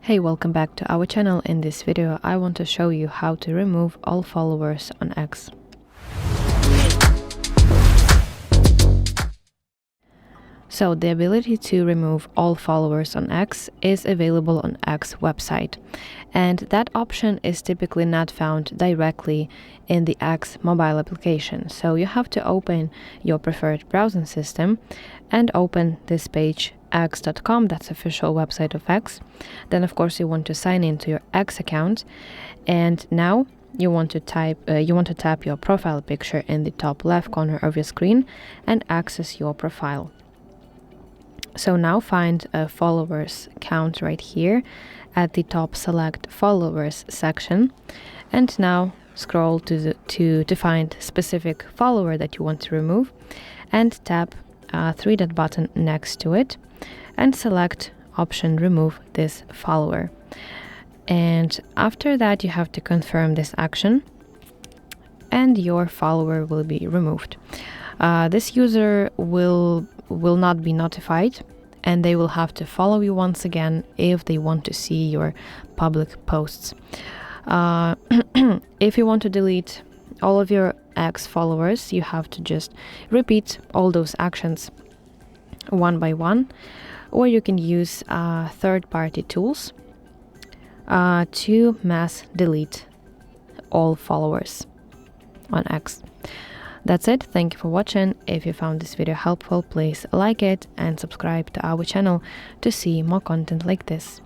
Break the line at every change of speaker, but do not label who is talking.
Hey, welcome back to our channel. In this video, I want to show you how to remove all followers on X. So the ability to remove all followers on X is available on X website, and that option is typically not found directly in the X mobile application. So you have to open your preferred browsing system and open this page, x.com, that's official website of X. Then of course you want to sign into your X account, and now you want to tap your profile picture in the top left corner of your screen and access your profile. So now find a followers count right here at the top, select followers section, and now scroll to find specific follower that you want to remove, and tap three-dot button next to it and select option remove this follower. And after that you have to confirm this action and your follower will be removed. This user will not be notified, and they will have to follow you once again if they want to see your public posts. If you want to delete all of your X followers, you have to just repeat all those actions one by one, or you can use third-party tools to mass delete all followers on X. That's it. Thank you for watching. If you found this video helpful, please like it and subscribe to our channel to see more content like this.